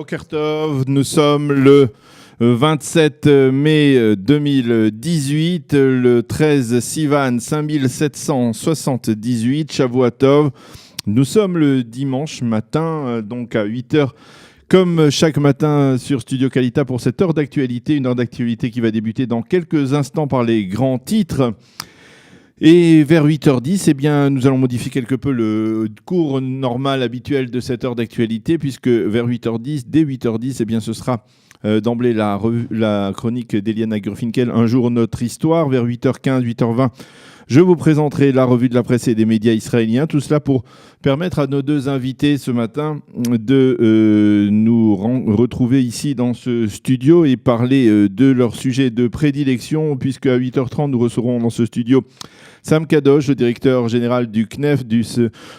Boker Tov, nous sommes le 27 mai 2018, le 13 Sivan 5778, Shavua Tov. Nous sommes le dimanche matin, donc à 8h, comme chaque matin sur Studio Kalita pour cette heure d'actualité, une heure d'actualité qui va débuter dans quelques instants par les grands titres. Et vers 8h10, eh bien, nous allons modifier quelque peu le cours normal habituel de cette heure d'actualité, puisque vers 8h10, dès 8h10, eh bien, ce sera d'emblée la chronique d'Eliana Gurfinkel, Un jour notre histoire. Vers 8h15, 8h20, je vous présenterai la revue de la presse et des médias israéliens. Tout cela pour permettre à nos deux invités ce matin de nous retrouver ici dans ce studio et parler de leur sujet de prédilection, puisque à 8h30, nous recevrons dans ce studio Sam Kadosh, le directeur général du CNEF, du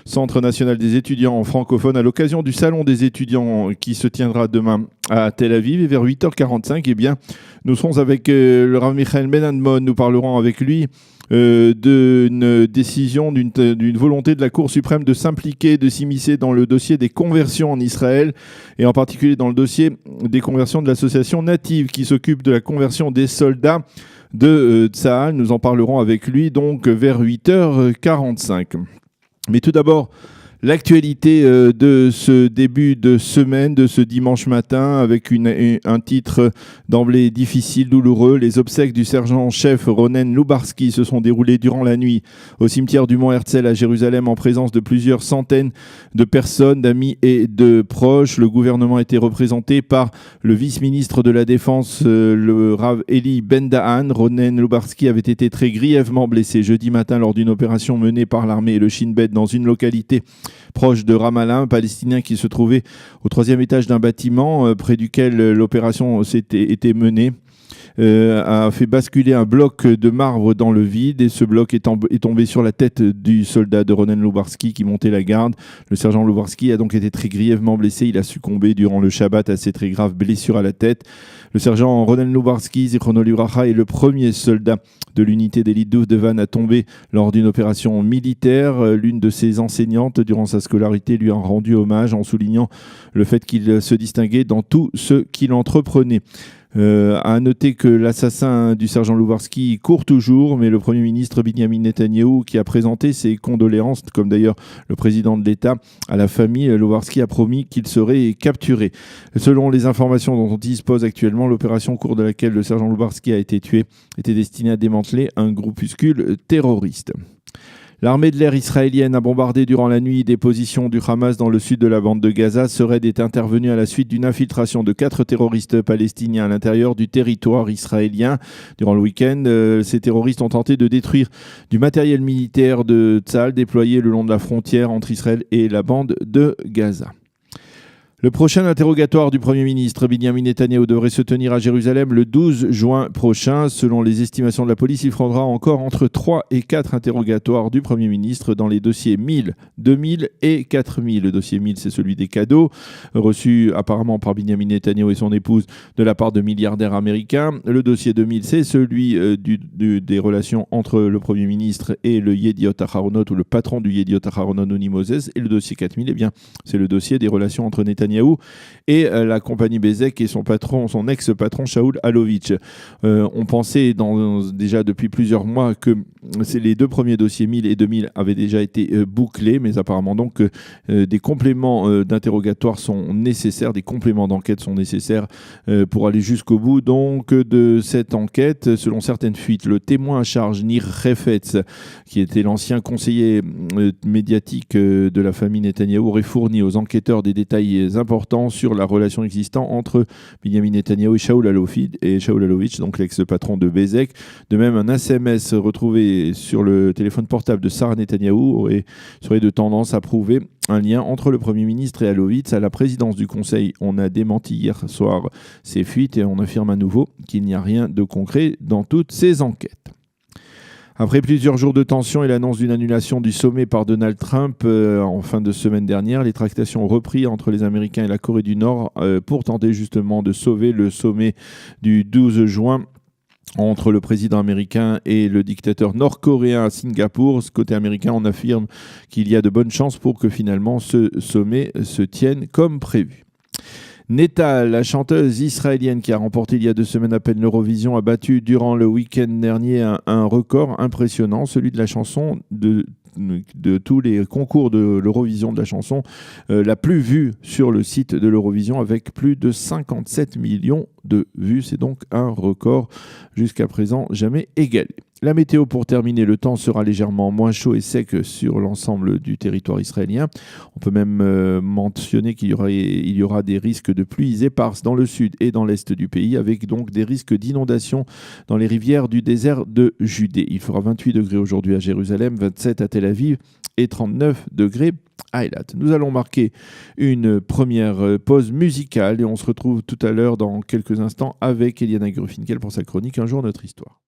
Centre national des étudiants francophones, à l'occasion du Salon des étudiants qui se tiendra demain à Tel Aviv. Et vers 8h45, eh bien, nous serons avec le Rav Michael Ben-Admon. Nous parlerons avec lui d'une décision, d'une volonté de la Cour suprême de s'impliquer, de s'immiscer dans le dossier des conversions en Israël, et en particulier dans le dossier des conversions de l'association Native qui s'occupe de la conversion des soldats de Tsahal. Nous en parlerons avec lui donc vers 8h45. Mais tout d'abord, l'actualité de ce début de semaine, de ce dimanche matin, avec un titre d'emblée difficile, douloureux. Les obsèques du sergent-chef Ronen Lubarski se sont déroulées durant la nuit au cimetière du Mont Herzl à Jérusalem en présence de plusieurs centaines de personnes, d'amis et de proches. Le gouvernement a été représenté par le vice-ministre de la Défense, le Rav Eli Ben-Dahan. Ronen Lubarski avait été très grièvement blessé jeudi matin lors d'une opération menée par l'armée et le Shin Bet dans une localité proche de Ramallah, un Palestinien qui se trouvait au 3e étage d'un bâtiment près duquel l'opération était menée. A fait basculer un bloc de marbre dans le vide et ce bloc est tombé sur la tête du soldat de Ronen Lubarski qui montait la garde. Le sergent Lubarski a donc été très grièvement blessé. Il a succombé durant le Shabbat à ces très graves blessures à la tête. Le sergent Ronen Lubarski, Zichrono Livracha, est le premier soldat de l'unité d'élite d'Uvdevan à tomber lors d'une opération militaire. L'une de ses enseignantes, durant sa scolarité, lui a rendu hommage en soulignant le fait qu'il se distinguait dans tout ce qu'il entreprenait. À noter que l'assassin du sergent Lubarski court toujours, mais le Premier ministre Binyamin Netanyahou, qui a présenté ses condoléances, comme d'ailleurs le président de l'État, à la famille, Lubarski a promis qu'il serait capturé. Selon les informations dont on dispose actuellement, l'opération au cours de laquelle le sergent Lubarski a été tué était destinée à démanteler un groupuscule terroriste. L'armée de l'air israélienne a bombardé durant la nuit des positions du Hamas dans le sud de la bande de Gaza. Ce raid est intervenu à la suite d'une infiltration de 4 terroristes palestiniens à l'intérieur du territoire israélien. Durant le week-end, ces terroristes ont tenté de détruire du matériel militaire de Tsahal déployé le long de la frontière entre Israël et la bande de Gaza. Le prochain interrogatoire du Premier ministre Binyamin Netanyahou devrait se tenir à Jérusalem le 12 juin prochain. Selon les estimations de la police, il faudra encore entre 3 et 4 interrogatoires du Premier ministre dans les dossiers 1000, 2000 et 4000. Le dossier 1000, c'est celui des cadeaux reçus apparemment par Binyamin Netanyahou et son épouse de la part de milliardaires américains. Le dossier 2000, c'est celui des relations entre le Premier ministre et le Yediot Aharonot ou le patron du Yediot Aharonot, Nuni Moses. Et le dossier 4000, eh bien, c'est le dossier des relations entre Netanyahou et la compagnie Bezek et son ex-patron Shaul Alovitch. On pensait déjà depuis plusieurs mois que les deux premiers dossiers 1000 et 2000 avaient déjà été bouclés, mais apparemment donc des compléments d'interrogatoire sont nécessaires, des compléments d'enquête sont nécessaires pour aller jusqu'au bout donc de cette enquête. Selon certaines fuites, le témoin à charge Nir Refetz, qui était l'ancien conseiller médiatique de la famille Netanyahou, aurait fourni aux enquêteurs des détails important sur la relation existante entre Binyamin Netanyahou et Shaul Alovitch, donc l'ex-patron de Bezek. De même, un SMS retrouvé sur le téléphone portable de Sarah Netanyahou serait de tendance à prouver un lien entre le Premier ministre et Alovitch. À la présidence du Conseil, on a démenti hier soir ces fuites et on affirme à nouveau qu'il n'y a rien de concret dans toutes ces enquêtes. Après plusieurs jours de tension et l'annonce d'une annulation du sommet par Donald Trump en fin de semaine dernière, les tractations ont repris entre les Américains et la Corée du Nord pour tenter justement de sauver le sommet du 12 juin entre le président américain et le dictateur nord-coréen à Singapour. Côté américain, on affirme qu'il y a de bonnes chances pour que finalement ce sommet se tienne comme prévu. Netta, la chanteuse israélienne qui a remporté il y a 2 semaines à peine l'Eurovision, a battu durant le week-end dernier un record impressionnant, celui de la chanson de tous les concours de l'Eurovision de la chanson la plus vue sur le site de l'Eurovision avec plus de 57 millions de vues. C'est donc un record jusqu'à présent jamais égalé. La météo pour terminer, le temps sera légèrement moins chaud et sec sur l'ensemble du territoire israélien. On peut même mentionner qu'il y aura des risques de pluies éparses dans le sud et dans l'est du pays, avec donc des risques d'inondation dans les rivières du désert de Judée. Il fera 28 degrés aujourd'hui à Jérusalem, 27 à Tel Aviv et 39 degrés à Eilat. Nous allons marquer une première pause musicale et on se retrouve tout à l'heure dans quelques instants avec Eliana Grufinkel pour sa chronique Un jour notre histoire.